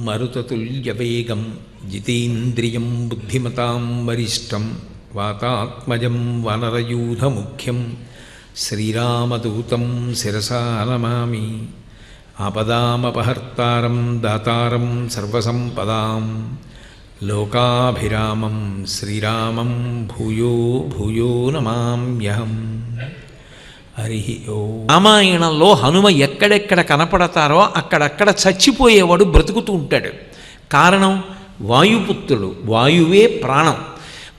మరుతతుల్యవేగం జితేంద్రియం బుద్ధిమతాం వరిష్టం వాతాత్మజం వనరయూధముఖ్యం శ్రీరామదూతం శిరసా నమామి. ఆపదామపహర్తారం దాతారం సర్వసంపదాం లోకాభిరామం శ్రీరామం భూయో భూయో నమామ్యహం. హరి ఓం. రామాయణంలో హనుమ ఎక్కడెక్కడ కనపడతారో అక్కడక్కడ చచ్చిపోయేవాడు బ్రతుకుతూ ఉంటాడు. కారణం వాయుపుత్రుడు, వాయువే ప్రాణం.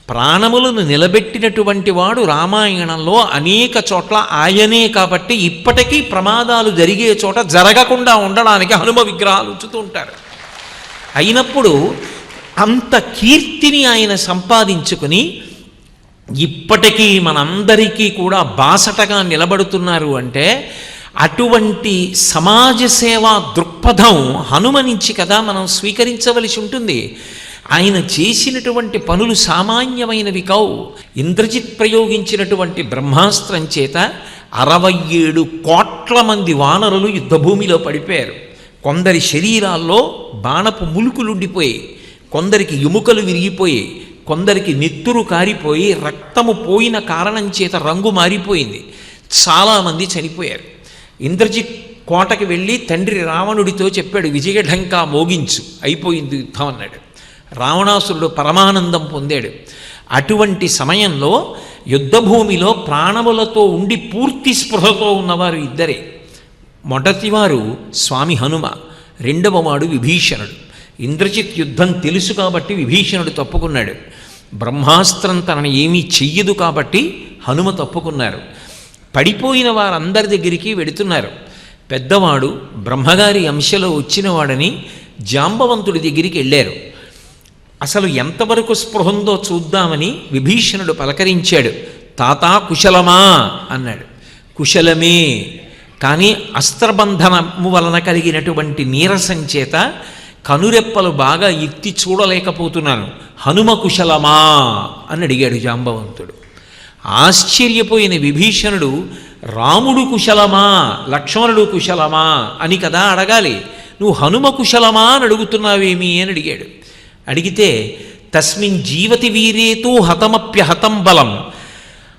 ప్రాణములను నిలబెట్టినటువంటి వాడు రామాయణంలో అనేక చోట్ల ఆయనే. కాబట్టి ఇప్పటికీ ప్రమాదాలు జరిగే చోట జరగకుండా ఉండడానికి హనుమ విగ్రహాలు ఉంచుతూ ఉంటారు. అయినప్పుడు అంత కీర్తిని ఆయన సంపాదించుకుని ఇప్పటికీ మనందరికీ కూడా బాసటగా నిలబడుతున్నారు అంటే అటువంటి సమాజ సేవా దృక్పథం హనుమ నుంచి కదా మనం స్వీకరించవలసి ఉంటుంది. ఆయన చేసినటువంటి పనులు సామాన్యమైనవి కావు. ఇంద్రజిత్ ప్రయోగించినటువంటి బ్రహ్మాస్త్రం చేత 67 కోట్ల మంది వానరులు యుద్ధభూమిలో పడిపోయారు. కొందరి శరీరాల్లో బాణపు ములుకులుండిపోయి, కొందరికి ఎముకలు విరిగిపోయి, కొందరికి నెత్తురు కారిపోయి రక్తము పోయిన కారణం చేత రంగు మారిపోయింది. చాలామంది చనిపోయారు. ఇంద్రజిత్ కోటకి వెళ్ళి తండ్రి రావణుడితో చెప్పాడు, విజయఢంకా మోగించు, అయిపోయింది యుద్ధం అన్నాడు. రావణాసురుడు పరమానందం పొందాడు. అటువంటి సమయంలో యుద్ధభూమిలో ప్రాణములతో ఉండి పూర్తి స్పృహతో ఉన్నవారు ఇద్దరే. మొదటివారు స్వామి హనుమ, రెండవవాడు విభీషణుడు. ఇంద్రజిత్ యుద్ధం తెలుసు కాబట్టి విభీషణుడు తప్పుకున్నాడు. బ్రహ్మాస్త్రం తనని ఏమీ చెయ్యదు కాబట్టి హనుమ తప్పుకున్నారు. పడిపోయిన వారందరి దగ్గరికి వెడుతున్నారు. పెద్దవాడు బ్రహ్మగారి అంశలో వచ్చినవాడని జాంబవంతుడి దగ్గరికి వెళ్ళారు. అసలు ఎంతవరకు స్పృహందో చూద్దామని విభీషణుడు పలకరించాడు. తాతా కుశలమా అన్నాడు. కుశలమే, కానీ అస్త్రబంధనము వలన కలిగినటువంటి నీరసం చేత కనురెప్పలు బాగా ఎత్తి చూడలేకపోతున్నాను. హనుమ కుశలమా అని అడిగాడు జాంబవంతుడు. ఆశ్చర్యపోయిన విభీషణుడు రాముడు కుశలమా, లక్ష్మణుడు కుశలమా అని కదా అడగాలి, నువ్వు హనుమ కుశలమా అని అడుగుతున్నావేమి అని అడిగాడు. అడిగితే తస్మిన్ జీవతి వీరేతూ హతమప్యహతం బలం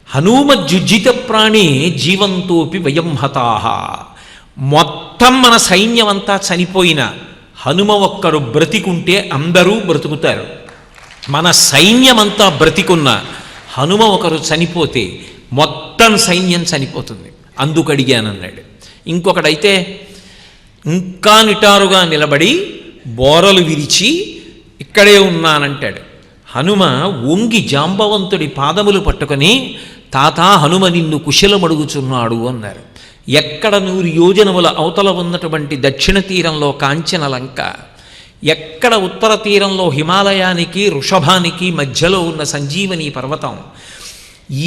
హనుమజ్జుజిత ప్రాణే జీవంతోపి వయం హతాహ. మొత్తం మన సైన్యం అంతా చనిపోయిన హనుమ ఒక్కరు బ్రతికుంటే అందరూ బ్రతుకుతారు. మన సైన్యమంతా బ్రతికున్న హనుమ ఒకరు చనిపోతే మొత్తం సైన్యం చనిపోతుంది. అందుకు అడిగానన్నాడు. ఇంకొకడైతే ఇంకా నిటారుగా నిలబడి బోరలు విరిచి ఇక్కడే ఉన్నానంటాడు. హనుమ వంగి జాంబవంతుడి పాదములు పట్టుకొని తాతా హనుమ నిన్ను కుశలమడుగుచున్నాడు అన్నారు. ఎక్కడ 100 యోజనముల అవతల ఉన్నటువంటి దక్షిణ తీరంలో కాంచన లంక, ఎక్కడ ఉత్తర తీరంలో హిమాలయానికి వృషభానికి మధ్యలో ఉన్న సంజీవని పర్వతం.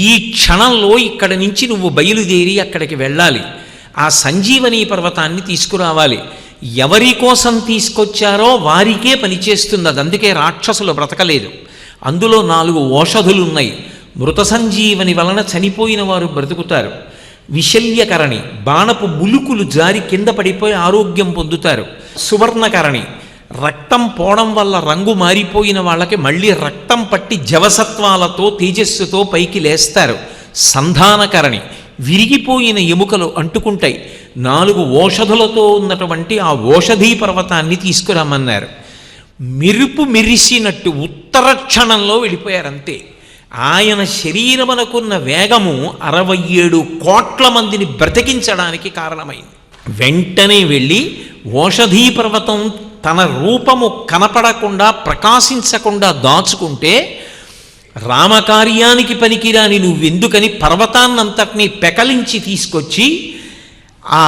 ఈ క్షణంలో ఇక్కడి నుంచి నువ్వు బయలుదేరి అక్కడికి వెళ్ళాలి. ఆ సంజీవని పర్వతాన్ని తీసుకురావాలి. ఎవరి కోసం తీసుకొచ్చారో వారికే పనిచేస్తుంది అది. అందుకే రాక్షసులు బ్రతకలేదు. అందులో 4 ఓషధులు ఉన్నాయి. మృత సంజీవని వలన చనిపోయిన వారు బ్రతుకుతారు. విశల్యకరణి, బాణపు ములుకులు జారి కింద పడిపోయి ఆరోగ్యం పొందుతారు. సువర్ణకరణి, రక్తం పోవడం వల్ల రంగు మారిపోయిన వాళ్ళకి మళ్ళీ రక్తం పట్టి జవసత్వాలతో తేజస్సుతో పైకి లేస్తారు. సంధానకరణి, విరిగిపోయిన ఎముకలు అంటుకుంటాయి. 4 ఓషధులతో ఉన్నటువంటి ఆ ఓషధీ పర్వతాన్ని తీసుకురమ్మన్నారు. మెరుపు మెరిసినట్టు ఉత్తర క్షణంలో వెళ్ళిపోయారంతే. ఆయన శరీరమునకున్న వేగము 67 కోట్ల మందిని బ్రతికించడానికి కారణమైంది. వెంటనే వెళ్ళి ఓషధీ పర్వతం తన రూపము కనపడకుండా ప్రకాశించకుండా దాచుకుంటే రామకార్యానికి పనికిరాని నువ్వెందుకని పర్వతాన్నంతటినీ పెకలించి తీసుకొచ్చి ఆ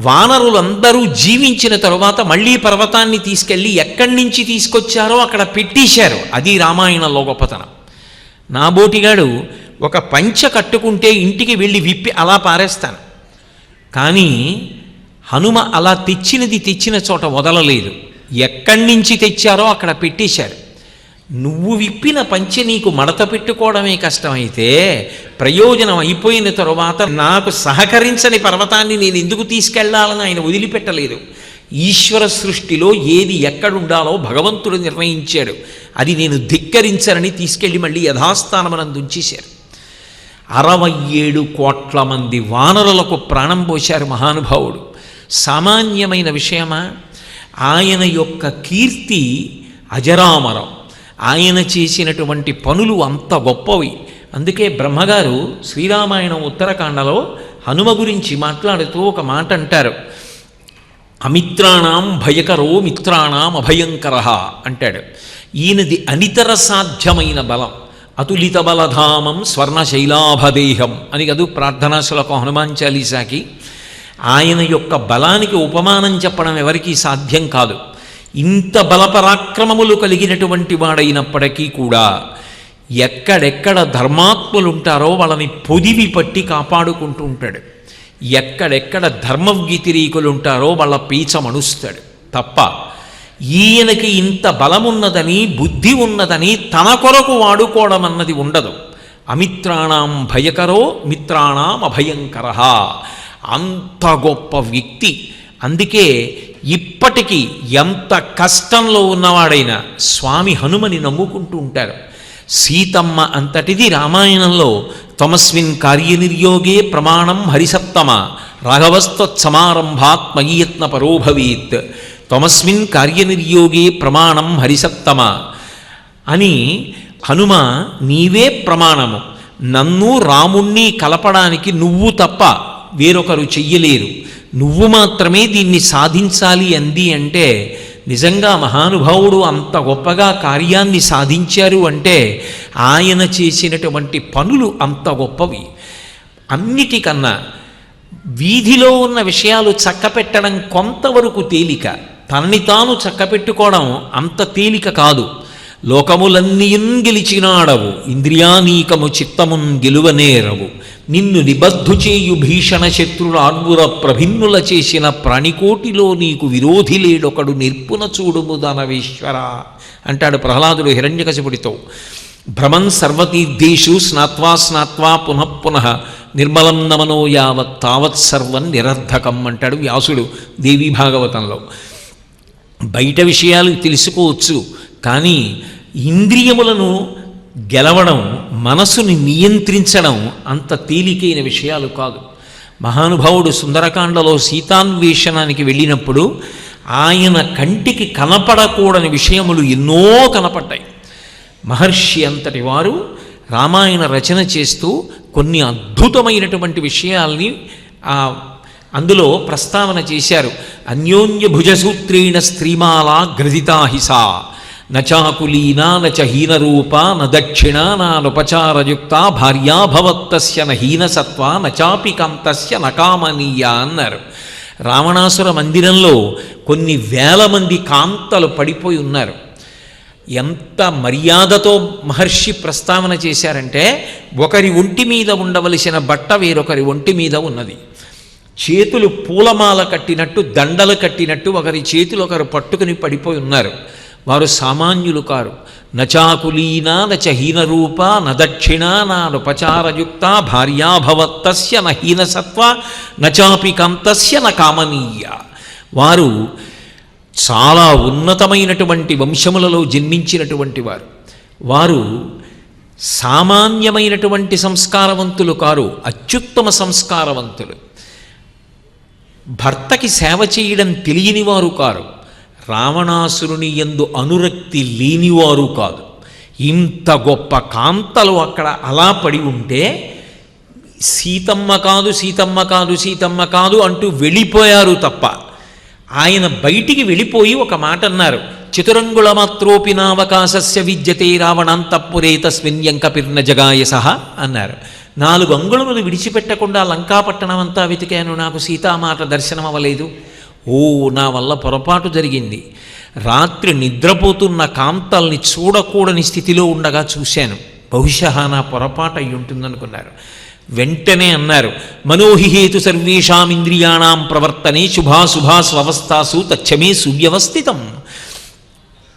వానరులందరూ జీవించిన తరువాత మళ్ళీ పర్వతాన్ని తీసుకెళ్ళి ఎక్కడి నుంచి తీసుకొచ్చారో అక్కడ పెట్టేశారు. అది రామాయణంలో గొప్పతనం. నాబోటిగాడు ఒక పంచ కట్టుకుంటే ఇంటికి వెళ్ళి విప్పి అలా పారేస్తాను, కానీ హనుమ అలా తెచ్చిన చోట వదలలేదు. ఎక్కడి నుంచి తెచ్చారో అక్కడ పెట్టేశారు. నువ్వు విప్పిన పంచె నీకు మడత పెట్టుకోవడమే కష్టమైతే ప్రయోజనం అయిపోయిన తరువాత నాకు సహకరించని పర్వతాన్ని నేను ఎందుకు తీసుకెళ్లాలని ఆయన వదిలిపెట్టలేదు. ఈశ్వర సృష్టిలో ఏది ఎక్కడుండాలో భగవంతుడు నిర్ణయించాడు. అది నేను ధిక్కరించనని తీసుకెళ్ళి మళ్ళీ యథాస్థానమనందు ఉంచేశారు. 67 కోట్ల మంది వానరులకు ప్రాణం పోశారు మహానుభావుడు. సామాన్యమైన విషయమా? ఆయన యొక్క కీర్తి అజరామరం. ఆయన చేసినటువంటి పనులు అంత గొప్పవి. అందుకే బ్రహ్మగారు శ్రీరామాయణం ఉత్తరకాండలో హనుమ గురించి మాట్లాడుతూ ఒక మాట అంటారు. అమిత్రాణం భయకరో మిత్రాణం అభయంకర అంటాడు. ఈయనది అనితర సాధ్యమైన బలం. అతులిత బలధామం స్వర్ణశైలాభదేహం అని కదూ ప్రార్థనా శ్లోకం హనుమాన్ చాలీసాకి. ఆయన యొక్క బలానికి ఉపమానం చెప్పడం ఎవరికీ సాధ్యం కాదు. ఇంత బలపరాక్రమములు కలిగినటువంటి వాడైనప్పటికీ కూడా ఎక్కడెక్కడ ధర్మాత్ములుంటారో వాళ్ళని పొదివి పట్టి కాపాడుకుంటూ ఉంటాడు. ఎక్కడెక్కడ ధర్మ వ్యతిరేకులు ఉంటారో వాళ్ళ పీచ మణుస్తాడు తప్ప ఈయనకి ఇంత బలమున్నదని బుద్ధి ఉన్నదని తన కొరకు వాడుకోవడం అన్నది ఉండదు. అమిత్రాణం భయకరో మిత్రాణం అభయంకర. అంత గొప్ప వ్యక్తి. అందుకే ఇప్పటికీ ఎంత కష్టంలో ఉన్నవాడైనా స్వామి హనుమని నమ్ముకుంటూ ఉంటారు. సీతమ్మ అంతటిది రామాయణంలో తమస్మిన్ కార్యనిర్యోగే ప్రమాణం హరిసత్తమ రాఘవస్తత్సమారంభాత్ మయీయత్న పరోభవీత్ తమస్మిన్ కార్యనిర్యోగే ప్రమాణం హరిసత్తమ అని హనుమ నీవే ప్రమాణము. నన్ను రాముణ్ణి కలపడానికి నువ్వు తప్ప వేరొకరు చెయ్యలేరు. నువ్వు మాత్రమే దీన్ని సాధించాలి అంది అంటే నిజంగా మహానుభావుడు అంత గొప్పగా కార్యాన్ని సాధించారు అంటే ఆయన చేసినటువంటి పనులు అంత గొప్పవి. అన్నిటికన్నా వీధిలో ఉన్న విషయాలు చక్కపెట్టడం కొంతవరకు తేలిక, తనని తాను చక్కపెట్టుకోవడం అంత తేలిక కాదు. లోకములన్నీయున్ గెలిచినాడవు ఇంద్రియానీకము చిత్తమున్ గెలువనేరవు నిన్ను నిబద్ధు చేయు భీషణ శత్రురార్వుర ప్రభిన్నుల చేసిన ప్రాణికోటిలో నీకు విరోధి లేడొకడు నిర్పున చూడుము దానవేశ్వర అంటాడు ప్రహ్లాదుడు హిరణ్యకశిపుడితో. భ్రమన్ సర్వతీర్థేషు స్నాత్వా స్నాత్వా పునఃపునః నిర్మలం నమనో యావత్ తావత్ సర్వం నిరర్ధకం అంటాడు వ్యాసుడు దేవీ భాగవతంలో. బయట విషయాలు తెలుసుకోవచ్చు, కానీ ఇంద్రియములను గెలవడం, మనసుని నియంత్రించడం అంత తేలికైన విషయాలు కాదు. మహానుభావుడు సుందరకాండలో సీతాన్వేషణానికి వెళ్ళినప్పుడు ఆయన కంటికి కనపడకూడని విషయములు ఎన్నో కనపడ్డాయి. మహర్షి అంతటి వారు రామాయణ రచన చేస్తూ కొన్ని అద్భుతమైనటువంటి విషయాల్ని అందులో ప్రస్తావన చేశారు. అన్యోన్య భుజసూత్రేణ స్త్రీమాలా గ్రథితాహిసా నచాకులీనా నచ హీనరూప న దక్షిణ నానుపచారయుక్త భార్యాభవత్తస్య నహీనసత్వ నచాపి కాంతస్య నకామనీయ అన్నారు. రావణాసుర మందిరంలో కొన్ని వేల మంది కాంతలు పడిపోయి ఉన్నారు. ఎంత మర్యాదతో మహర్షి ప్రస్తావన చేశారంటే ఒకరి ఒంటి మీద ఉండవలసిన బట్ట వేరొకరి ఒంటి మీద ఉన్నది. చేతులు పూలమాల కట్టినట్టు, దండలు కట్టినట్టు ఒకరి చేతులు ఒకరు పట్టుకుని పడిపోయి ఉన్నారు. వారు సామాన్యులు కారు. నచాకులీనా నచ హీనరూప నదక్షిణ నానుపచారయుక్త భార్యాభవత్తస్య నహీనసత్వ నచాపి కాంతస్య నకామనీయ. వారు చాలా ఉన్నతమైనటువంటి వంశములలో జన్మించినటువంటి వారు. వారు సామాన్యమైనటువంటి సంస్కారవంతులు కారు, అత్యుత్తమ సంస్కారవంతులు. భర్తకి సేవ చేయడం తెలియనివారు కారు, రావణాసురుని యందు అనురక్తి లేనివారు కాదు. ఇంత గొప్ప కాంతలు అక్కడ అలా పడి ఉంటే సీతమ్మ కాదు, సీతమ్మ కాదు, సీతమ్మ కాదు అంటూ వెళ్ళిపోయారు తప్ప ఆయన బయటికి వెళ్ళిపోయి ఒక మాట అన్నారు. చతురంగుళ మాత్రోపి నావకాశస్య విద్యతే రావణాంతఃపురే తస్మిన్యంకపిర్న జగాయస అన్నారు. 4 అంగుళములు విడిచిపెట్టకుండా లంకాపట్టణం అంతా వెతికాను, నాకు సీతామాత దర్శనం అవ్వలేదు. ఓ, నా వల్ల పొరపాటు జరిగింది. రాత్రి నిద్రపోతున్న కాంతల్ని చూడకూడని స్థితిలో ఉండగా చూశాను, బహుశా నా పొరపాటు అయి ఉంటుందనుకున్నారు. వెంటనే అన్నారు, మనోహిహేతు సర్వేషాం ఇంద్రియాణం ప్రవర్తనే శుభాశుభాస్వవస్థాసు తచ్చమే సువ్యవస్థితం.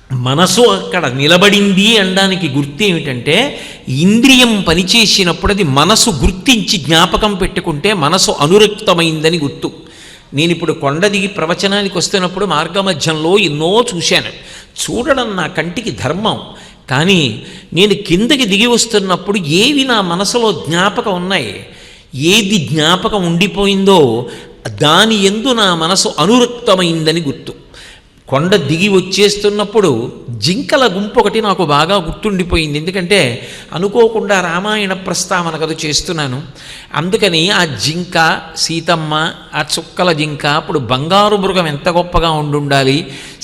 మనసు అక్కడ నిలబడింది అనడానికి గుర్తు ఏమిటంటే ఇంద్రియం పనిచేసినప్పుడు అది మనసు గుర్తించి జ్ఞాపకం పెట్టుకుంటే మనసు అనురక్తమైందని గుర్తు. నేను ఇప్పుడు కొండ దిగి ప్రవచనానికి వస్తున్నప్పుడు మార్గమధ్యంలో ఎన్నో చూశాను. చూడడం నా కంటికి ధర్మం. కానీ నేను కిందకి దిగి వస్తున్నప్పుడు ఏవి నా మనసులో జ్ఞాపకం ఉన్నాయి, ఏది జ్ఞాపకం ఉండిపోయిందో దాని యందు నా మనసు అనురక్తమైందని గుర్తు. కొండ దిగి వచ్చేస్తున్నప్పుడు జింకల గుంపు ఒకటి నాకు బాగా గుర్తుండిపోయింది. ఎందుకంటే అనుకోకుండా రామాయణ ప్రస్తావన కథ చేస్తున్నాను. అందుకని ఆ జింక, సీతమ్మ, ఆ చుక్కల జింక, అప్పుడు బంగారు మృగం ఎంత గొప్పగా ఉండుండాలి,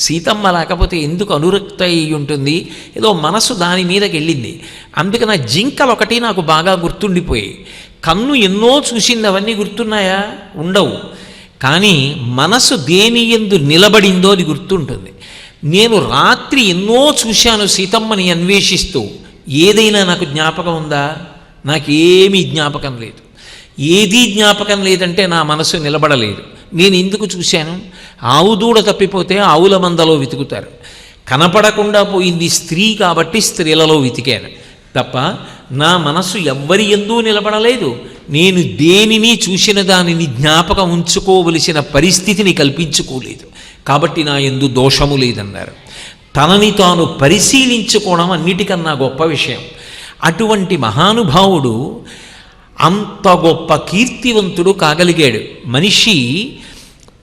సీతమ్మ లేకపోతే ఎందుకు అనురక్త అయి ఉంటుంది, ఏదో మనసు దాని మీదకి వెళ్ళింది. అందుకని ఆ జింకలు ఒకటి నాకు బాగా గుర్తుండిపోయాయి. కన్ను ఎన్నో చూసింది, అవన్నీ గుర్తున్నాయా? ఉండవు. కానీ మనసు దేని యందు నిలబడిందో అది గుర్తుంటుంది. నేను రాత్రి ఎన్నో చూశాను సీతమ్మని అన్వేషిస్తూ. ఏదైనా నాకు జ్ఞాపకం ఉందా? నాకేమీ జ్ఞాపకం లేదు. ఏదీ జ్ఞాపకం లేదంటే నా మనసు నిలబడలేదు. నేను ఎందుకు చూశాను? ఆవు దూడ తప్పిపోతే ఆవుల మందలో వెతుకుతారు. కనపడకుండా పోయింది స్త్రీ కాబట్టి స్త్రీలలో వెతికాను తప్ప నా మనసు ఎవ్వరి యందు నిలబడలేదు. నేను దేనిని చూసిన దానిని జ్ఞాపకం ఉంచుకోవలసిన పరిస్థితిని కల్పించుకోలేదు. కాబట్టి నా యందు దోషము లేదన్నారు. తనని తాను పరిశీలించుకోవడం అన్నిటికన్నా గొప్ప విషయం. అటువంటి మహానుభావుడు అంత గొప్ప కీర్తివంతుడు కాగలిగాడు. మనిషి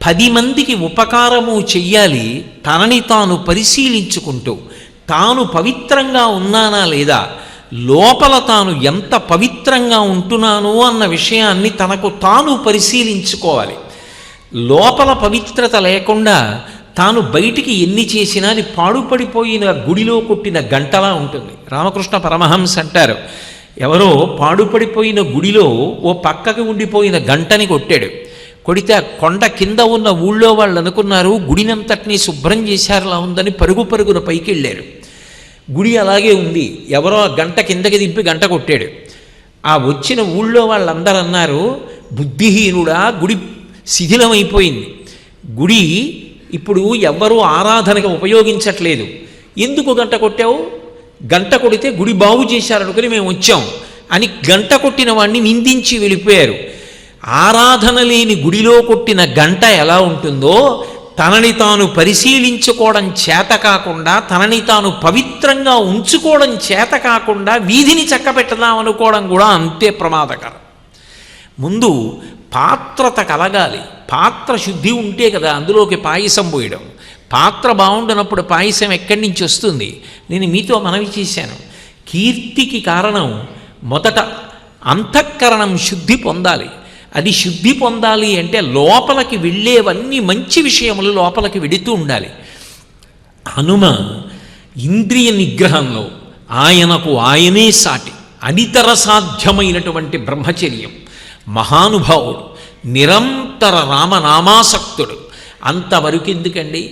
10 మందికి ఉపకారము చెయ్యాలి, తనని తాను పరిశీలించుకుంటూ తాను పవిత్రంగా ఉన్నానా లేదా, లోపల తాను ఎంత పవిత్రంగా ఉంటున్నాను అన్న విషయాన్ని తనకు తాను పరిశీలించుకోవాలి. లోపల పవిత్రత లేకుండా తాను బయటికి ఎన్ని చేసినా అది పాడుపడిపోయిన గుడిలో కొట్టిన గంటలా ఉంటుంది. రామకృష్ణ పరమహంస అంటారు, ఎవరో పాడుపడిపోయిన గుడిలో ఓ పక్కకి ఉండిపోయిన గంటని కొట్టాడు. కొడితే ఆ కొండ కింద ఉన్న ఊళ్ళో వాళ్ళు అనుకున్నారు గుడినంతటినీ శుభ్రం చేశారులా ఉందని పరుగు పరుగున పైకి వెళ్ళారు. గుడి అలాగే ఉంది. ఎవరో ఆ గంట కిందకి దింపి గంట కొట్టాడు. ఆ వచ్చిన ఊళ్ళో వాళ్ళందరూ అన్నారు, బుద్ధిహీనుడా, గుడి శిథిలమైపోయింది, గుడి ఇప్పుడు ఎవ్వరూ ఆరాధనగా ఉపయోగించట్లేదు, ఎందుకు గంట కొట్టావు? గంట కొడితే గుడి బాగు చేశారనుకుని మేము వచ్చాం అని గంట కొట్టిన వాడిని నిందించి వెళ్ళిపోయారు. ఆరాధన లేని గుడిలో కొట్టిన గంట ఎలా ఉంటుందో, తనని తాను పరిశీలించుకోవడం చేత కాకుండా, తనని తాను పవిత్రంగా ఉంచుకోవడం చేత కాకుండా వీధిని చక్కబెట్టదాం అనుకోవడం కూడా అంతే ప్రమాదకరం. ముందు పాత్రత కలగాలి. పాత్ర శుద్ధి ఉంటే కదా అందులోకి పాయసం పోయడం. పాత్ర బాగుండనప్పుడు పాయసం ఎక్కడి నుంచి వస్తుంది? నేను మీతో మనవి చేశాను, కీర్తికి కారణం మొదట అంతఃకరణం శుద్ధి పొందాలి. అది శుద్ధి పొందాలి అంటే లోపలికి వెళ్ళేవన్నీ మంచి విషయములు లోపలికి వెడుతూ ఉండాలి. హనుమ ఇంద్రియ నిగ్రహంలో ఆయనకు ఆయనే సాటి, అనితర సాధ్యమైనటువంటి బ్రహ్మచర్యం. మహానుభావుడు, నిరంతర రామనామాసక్తుడు. అంతవరకు ఎందుకండి?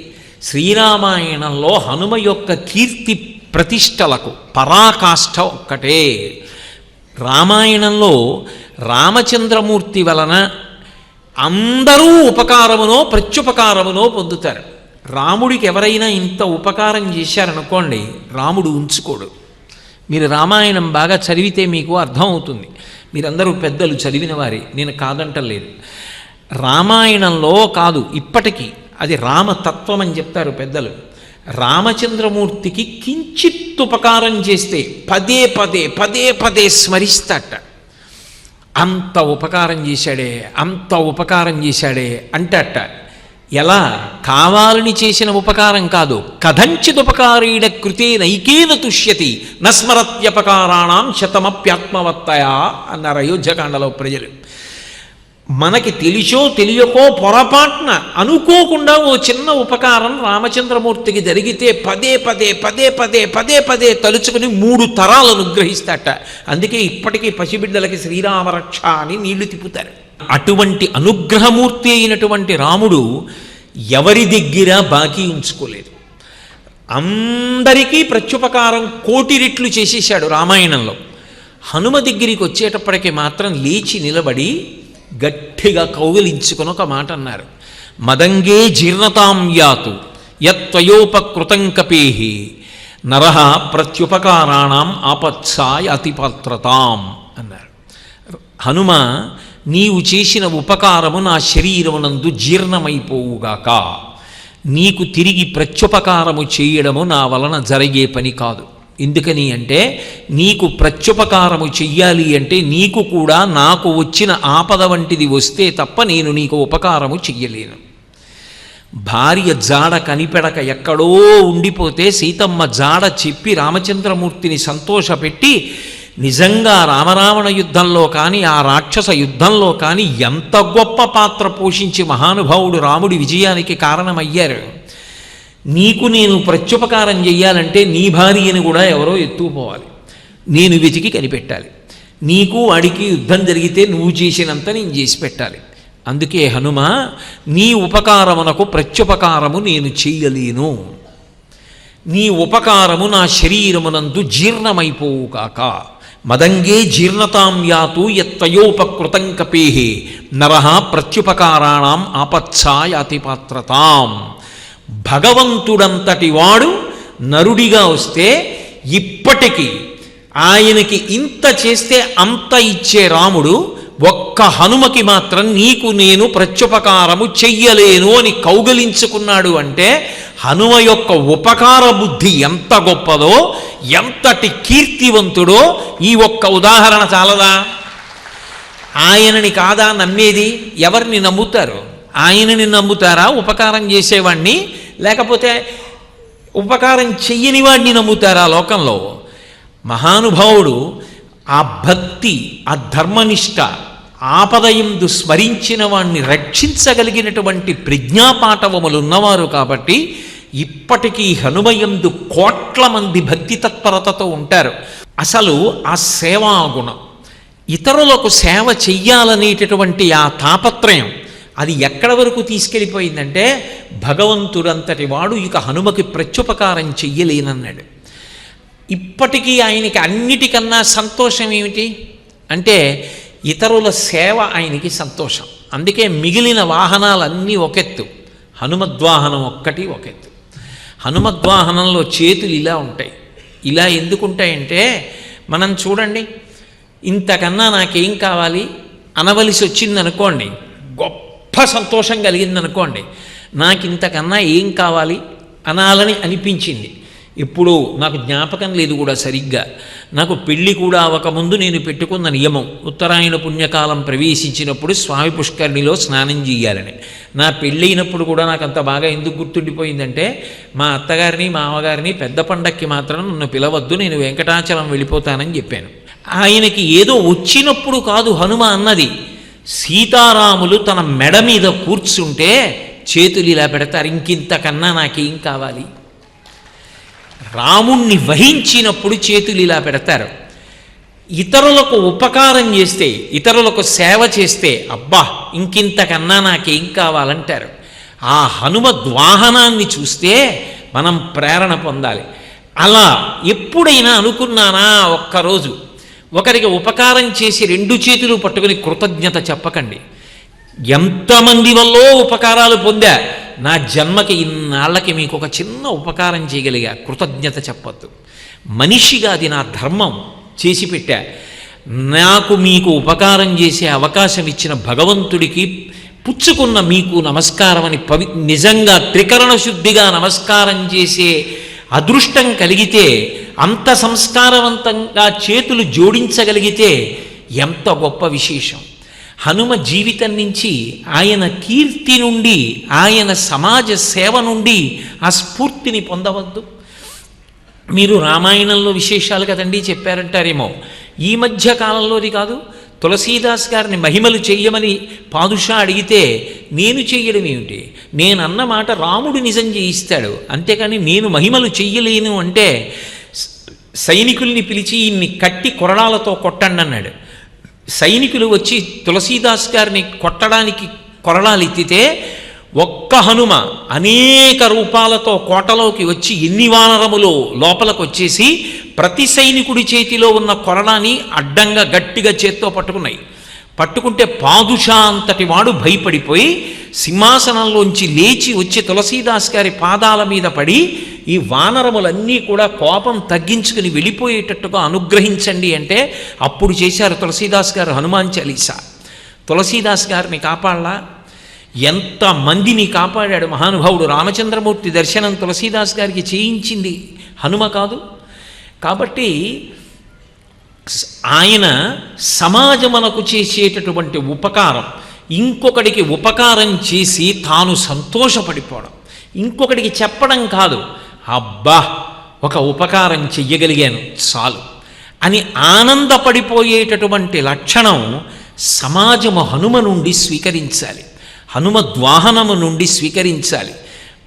శ్రీరామాయణంలో హనుమ యొక్క కీర్తి ప్రతిష్టలకు పరాకాష్ఠ ఒక్కటే. రామాయణంలో రామచంద్రమూర్తి వలన అందరూ ఉపకారమునో ప్రత్యుపకారమునో పొందుతారు. రాముడికి ఎవరైనా ఇంత ఉపకారం చేశారనుకోండి, రాముడు ఉంచుకోడు. మీరు రామాయణం బాగా చదివితే మీకు అర్థమవుతుంది. మీరందరూ పెద్దలు చదివిన వారి, నేను కాదంటలేదు. రామాయణంలో కాదు ఇప్పటికీ అది రామతత్వం అని చెప్తారు పెద్దలు. రామచంద్రమూర్తికి కించిత్ ఉపకారం చేస్తే పదే పదే పదే పదే స్మరిస్తాట. అంత ఉపకారం చేశాడే, అంత ఉపకారం చేశాడే అంటట. ఎలా? కావాలని చేసిన ఉపకారం కాదు. కథంచిదుపకారీణ కృతే నైకేన తుష్యతి నస్మరత్యపకారాణం శతమప్యాత్మవత్తయా అన్నారు అయోధ్యకాండలో ప్రజలు. మనకి తెలిసో తెలియకో పొరపాటున అనుకోకుండా ఓ చిన్న ఉపకారం రామచంద్రమూర్తికి జరిగితే పదే పదే పదే పదే పదే పదే తలుచుకుని 3 తరాలు అనుగ్రహిస్తాట. అందుకే ఇప్పటికీ పసిబిడ్డలకి శ్రీరామరక్ష అని నీళ్లు తిప్పుతారు. అటువంటి అనుగ్రహమూర్తి అయినటువంటి రాముడు ఎవరి దగ్గర బాకీ ఉంచుకోలేదు. అందరికీ ప్రత్యుపకారం 1,000,000 రెట్లు చేసేశాడు రామాయణంలో. హనుమ దగ్గరికి వచ్చేటప్పటికి మాత్రం లేచి నిలబడి గట్టిగా కౌగిలించుకొని ఒక మాట అన్నారు, మదంగే జీర్ణతాం యాతు యత్వయోపకృతం కపేహి నరః ప్రత్యుపకారాణం ఆపత్సాయ అతిపాత్రతాం అన్నారు. హనుమ, నీవు చేసిన ఉపకారము నా శరీరమునందు జీర్ణమైపోవుగాక. నీకు తిరిగి ప్రత్యుపకారము చేయడము నా వలన జరిగే పని కాదు. ఎందుకని అంటే నీకు ప్రత్యుపకారము చెయ్యాలి అంటే నీకు కూడా నాకు వచ్చిన ఆపద వంటిది వస్తే తప్ప నేను నీకు ఉపకారము చెయ్యలేను. భార్య జాడ కనిపెడక ఎక్కడో ఉండిపోతే సీతమ్మ జాడ చెప్పి రామచంద్రమూర్తిని సంతోషపెట్టి నిజంగా రామరావణ యుద్ధంలో కానీ ఆ రాక్షస యుద్ధంలో కానీ ఎంత గొప్ప పాత్ర పోషించి మహానుభావుడు రాముడి విజయానికి కారణమయ్యారు. నీకు నేను ప్రత్యుపకారం చెయ్యాలంటే నీ భార్యని కూడా ఎవరో ఎత్తుకుపోవాలి, నేను వెతికి కనిపెట్టాలి. నీకు వాడికి యుద్ధం జరిగితే నువ్వు చేసినంత నేను చేసి పెట్టాలి. అందుకే హనుమ, నీ ఉపకారమునకు ప్రత్యుపకారము నేను చెయ్యలేను. నీ ఉపకారము నా శరీరమునందు జీర్ణమైపోవుగాక. మదంగే జీర్ణతాం యాతు యత్తయోపకృతం కపేహే నరః ప్రత్యుపకారాణం ఆపత్సాయాతి పాత్రతాం. భగవంతుడంతటి వాడు నరుడిగా వస్తే ఇప్పటికీ ఆయనకి ఇంత చేస్తే అంత ఇచ్చే రాముడు ఒక్క హనుమకి మాత్రం నీకు నేను ప్రత్యుపకారము చెయ్యలేను అని కౌగలించుకున్నాడు. అంటే హనుమ యొక్క ఉపకార బుద్ధి ఎంత గొప్పదో, ఎంతటి కీర్తివంతుడో ఈ ఒక్క ఉదాహరణ చాలదా? ఆయనని కాదా నమ్మేది? ఎవరిని నమ్ముతారు? ఆయనని నమ్ముతారా ఉపకారం చేసేవాడిని? లేకపోతే ఉపకారం చెయ్యని వాడిని నమ్ముతారా లోకంలో? మహానుభావుడు ఆ భక్తి, ఆ ధర్మనిష్ట, ఆపదయందు స్మరించిన వాణ్ణి రక్షించగలిగినటువంటి ప్రజ్ఞాపాఠవములు ఉన్నవారు కాబట్టి ఇప్పటికీ హనుమయందు కోట్ల మంది భక్తి తత్పరతతో ఉంటారు. అసలు ఆ సేవాగుణం, ఇతరులకు సేవ చెయ్యాలనేటటువంటి ఆ తాపత్రయం అది ఎక్కడ వరకు తీసుకెళ్ళిపోయిందంటే భగవంతుడంతటి వాడు ఇక హనుమకి ప్రత్యుపకారం చెయ్యలేనన్నాడు. ఇప్పటికీ ఆయనకి అన్నిటికన్నా సంతోషం ఏమిటి అంటే ఇతరుల సేవ ఆయనకి సంతోషం. అందుకే మిగిలిన వాహనాలన్నీ ఒకెత్తు, హనుమద్వాహనం ఒక్కటి ఒకెత్తు. హనుమద్వాహనంలో చేతులు ఇలా ఉంటాయి. ఇలా ఎందుకుంటాయంటే మనం చూడండి, ఇంతకన్నా నాకేం కావాలి అనవలసి వచ్చిందనుకోండి, గొప్ప సంతోషం కలిగిందనుకోండి, నాకు ఇంతకన్నా ఏం కావాలి అనాలని అనిపించింది. ఇప్పుడు నాకు జ్ఞాపకం లేదు కూడా సరిగ్గా, నాకు పెళ్ళి కూడా అవ్వకముందు నేను పెట్టుకున్న నియమం ఉత్తరాయణ పుణ్యకాలం ప్రవేశించినప్పుడు స్వామి పుష్కరిణిలో స్నానం చేయాలని. నా పెళ్ళైనప్పుడు కూడా నాకు అంత బాగా ఎందుకు గుర్తుండిపోయిందంటే మా అత్తగారిని మామగారిని పెద్ద పండక్కి మాత్రం నన్ను పిలవద్దు, నేను వెంకటాచలం వెళ్ళిపోతానని చెప్పాను. ఆయనకి ఏదో వచ్చినప్పుడు కాదు హనుమ అన్నది, సీతారాములు తన మెడ మీద కూర్చుంటే చేతులు ఇలా పెడతారు, ఇంకింతకన్నా నాకేం కావాలి. రాముణ్ణి వహించినప్పుడు చేతులు ఇలా పెడతారు. ఇతరులకు ఉపకారం చేస్తే, ఇతరులకు సేవ చేస్తే అబ్బా ఇంకింతకన్నా నాకేం కావాలంటారు. ఆ హనుమద్వాహనాన్ని చూస్తే మనం ప్రేరణ పొందాలి. అలా ఎప్పుడైనా అనుకున్నానా ఒక్కరోజు ఒకరికి ఉపకారం చేసి రెండు చేతులు పట్టుకుని కృతజ్ఞత చెప్పకండి. ఎంతమంది వల్ల ఉపకారాలు పొందా, నా జన్మకి ఇన్నాళ్ళకి మీకు ఒక చిన్న ఉపకారం చేయగలిగా, కృతజ్ఞత చెప్పద్దు. మనిషిగా అది నా ధర్మం చేసి పెట్టా. నాకు మీకు ఉపకారం చేసే అవకాశం ఇచ్చిన భగవంతుడికి పుచ్చుకున్న మీకు నమస్కారం అని నిజంగా త్రికరణ శుద్ధిగా నమస్కారం చేసే అదృష్టం కలిగితే, అంత సంస్కారవంతంగా చేతులు జోడించగలిగితే ఎంత గొప్ప విశేషం. హనుమ జీవితం నుంచి, ఆయన కీర్తి నుండి, ఆయన సమాజ సేవ నుండి ఆ స్ఫూర్తిని పొందవద్దు. మీరు రామాయణంలో విశేషాలు కదండి చెప్పారంటారేమో, ఈ మధ్య కాలంలోది కాదు. తులసీదాస్ గారిని మహిమలు చెయ్యమని పాదుషా అడిగితే నేను చెయ్యడం ఏమిటి, నేనన్న మాట రాముడు నిజం చేయిస్తాడు, అంతేకాని నేను మహిమలు చెయ్యలేను అంటే సైనికుల్ని పిలిచి ఇన్ని కట్టి కొరడాలతో కొట్టండి అన్నాడు. సైనికులు వచ్చి తులసీదాస్ గారిని కొట్టడానికి కొరడాలు ఎత్తితే ఒక్క హనుమ అనేక రూపాలతో కోటలోకి వచ్చి ఎన్ని వానరములో లోపలికి వచ్చేసి ప్రతి సైనికుడి చేతిలో ఉన్న కొరడాని అడ్డంగా గట్టిగా చేత్తో పట్టుకున్నాయి. పట్టుకుంటే పాదుషా అంతటి వాడు భయపడిపోయి సింహాసనంలోంచి లేచి వచ్చి తులసీదాస్ గారి పాదాల మీద పడి ఈ వానరములన్నీ కూడా కోపం తగ్గించుకుని వెళ్ళిపోయేటట్టుగా అనుగ్రహించండి అంటే అప్పుడు చేశారు తులసీదాస్ గారు హనుమాన్ చాలీసా. తులసీదాస్ గారిని కాపాడలా? ఎంతమందిని కాపాడాడు మహానుభావుడు. రామచంద్రమూర్తి దర్శనం తులసీదాస్ గారికి చేయించింది హనుమ కాదు? కాబట్టి ఆయన సమాజమునకు చేసేటటువంటి ఉపకారం, ఇంకొకడికి ఉపకారం చేసి తాను సంతోషపడిపోవడం, ఇంకొకడికి చెప్పడం కాదు, అబ్బా ఒక ఉపకారం చెయ్యగలిగాను చాలు అని ఆనందపడిపోయేటటువంటి లక్షణం సమాజము హనుమ నుండి స్వీకరించాలి, హనుమ ద్వాహనము నుండి స్వీకరించాలి.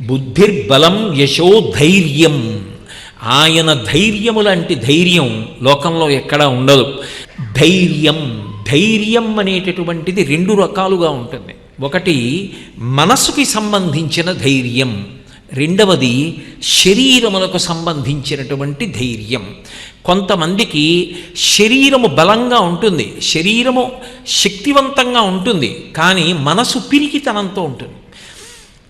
బుద్ధిర్బలం యశో ధైర్యం, ఆయన ధైర్యము లాంటి ధైర్యం లోకంలో ఎక్కడా ఉండదు. ధైర్యం అనేటటువంటిది రెండు రకాలుగా ఉంటుంది. ఒకటి మనసుకి సంబంధించిన ధైర్యం, రెండవది శరీరములకు సంబంధించినటువంటి ధైర్యం. కొంతమందికి శరీరము బలంగా ఉంటుంది, శరీరము శక్తివంతంగా ఉంటుంది, కానీ మనసు పిరికితనంతో ఉంటుంది.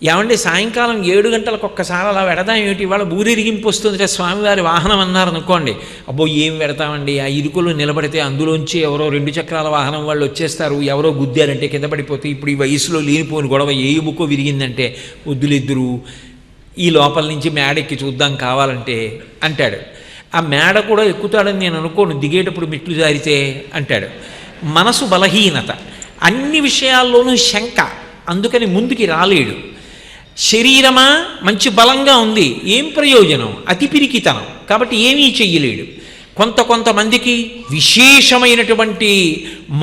ఏమంటే సాయంకాలం 7 గంటలకు ఒక్కసారి అలా వెడదాం ఏమిటి, ఇవాళ ఊరిరిగింపు వస్తుంది స్వామివారి వాహనం అన్నారనుకోండి, అబ్బో ఏం పెడతామండి, ఆ ఇరుకులు నిలబడితే అందులోంచి ఎవరో 2 చక్రాల వాహనం వాళ్ళు వచ్చేస్తారు, ఎవరో గుద్దారంటే కింద పడిపోతే ఇప్పుడు ఈ వయసులో లేనిపోని గొడవ ఏ ఎముకో విరిగిందంటే వద్దులిద్దరు ఈ లోపల నుంచి మేడెక్కి చూద్దాం కావాలంటే అంటాడు. ఆ మేడ కూడా ఎక్కుతాడని నేను అనుకోను, దిగేటప్పుడు మెట్లు జారితే అంటాడు. మనసు బలహీనత, అన్ని విషయాల్లోనూ శంక, అందుకని ముందుకి రాలేడు. శరీరమా మంచి బలంగా ఉంది, ఏం ప్రయోజనం, అతి పిరికితనం, కాబట్టి ఏమీ చెయ్యలేడు. కొంతమందికి విశేషమైనటువంటి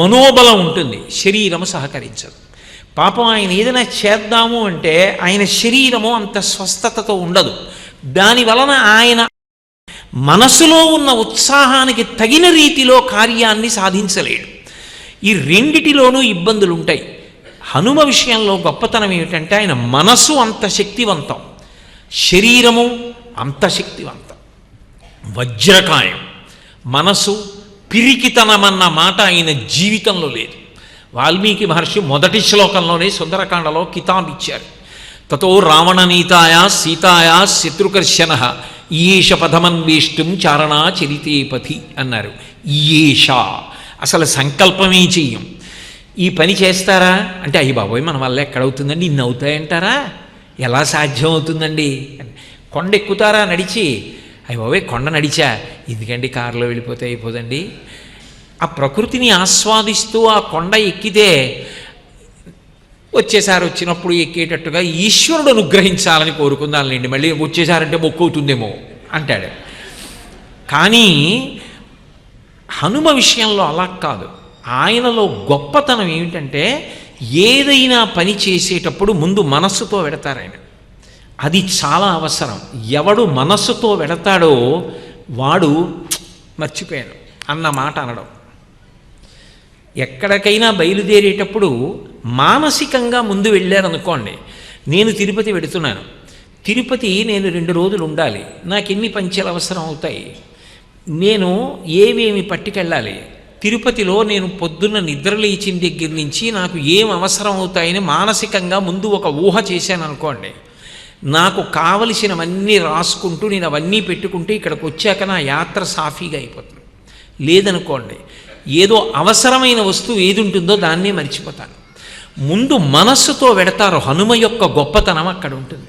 మనోబలం ఉంటుంది, శరీరము సహకరించదు. పాపం ఆయన ఏదైనా చేద్దాము అంటే ఆయన శరీరము అంత స్వస్థతతో ఉండదు. దానివలన ఆయన మనసులో ఉన్న ఉత్సాహానికి తగిన రీతిలో కార్యాన్ని సాధించలేడు. ఈ రెండిటిలోనూ ఇబ్బందులు ఉంటాయి. హనుమ విషయంలో గొప్పతనం ఏమిటంటే ఆయన మనసు అంత శక్తివంతం, శరీరము అంత శక్తివంతం, వజ్రకాయం. మనసు పిరికితనమన్న మాట ఆయన జీవితంలో లేదు. వాల్మీకి మహర్షి మొదటి శ్లోకంలోనే సుందరకాండలో కితాబ్ ఇచ్చారు. తతో రావణనీతాయా సీతాయా శత్రుకర్షణ ఈయేష పథమన్వేష్టం చారణా చరితేపథి అన్నారు. ఈయేష అసలు సంకల్పమే చెయ్యం. ఈ పని చేస్తారా అంటే అయ్యి బాబోయ్ మన వల్ల ఎక్కడవుతుందండి, ఇన్ని అవుతాయంటారా, ఎలా సాధ్యం అవుతుందండి. కొండ ఎక్కుతారా నడిచి, అయ్యి బాబోయ్ కొండ నడిచా, ఎందుకండి కారులో వెళ్ళిపోతే అయిపోదండి. ఆ ప్రకృతిని ఆస్వాదిస్తూ ఆ కొండ ఎక్కితే వచ్చేసారి వచ్చినప్పుడు ఎక్కేటట్టుగా ఈశ్వరుడు అనుగ్రహించాలని కోరుకుందాలండి, మళ్ళీ వచ్చేసారంటే మొక్కు అవుతుందేమో అంటాడు. కానీ హనుమ విషయంలో అలా కాదు. ఆయనలో గొప్పతనం ఏమిటంటే ఏదైనా పని చేసేటప్పుడు ముందు మనస్సుతో వెడతారు ఆయన. అది చాలా అవసరం. ఎవడు మనస్సుతో వెడతాడో వాడు మర్చిపోయాను అన్న మాట అనడం. ఎక్కడికైనా బయలుదేరేటప్పుడు మానసికంగా ముందు వెళ్ళారనుకోండి, నేను తిరుపతి వెడుతున్నాను, తిరుపతి నేను 2 రోజులు ఉండాలి, నాకు ఎన్ని పంచెలు అవసరం అవుతాయి, నేను ఏమేమి పట్టుకెళ్ళాలి, తిరుపతిలో నేను పొద్దున్న నిద్రలేచిన దగ్గర నుంచి నాకు ఏం అవసరం అవుతాయని మానసికంగా ముందు ఒక ఊహ చేశాను అనుకోండి, నాకు కావలసినవన్నీ రాసుకుంటూ నేను అవన్నీ పెట్టుకుంటే ఇక్కడికి వచ్చాక నా యాత్ర సాఫీగా అయిపోతుంది. లేదనుకోండి, ఏదో అవసరమైన వస్తువు ఏది ఉంటుందో దాన్నే మర్చిపోతాను. ముందు మనస్సుతో వెడతారు. హనుమ యొక్క గొప్పతనం అక్కడ ఉంటుంది.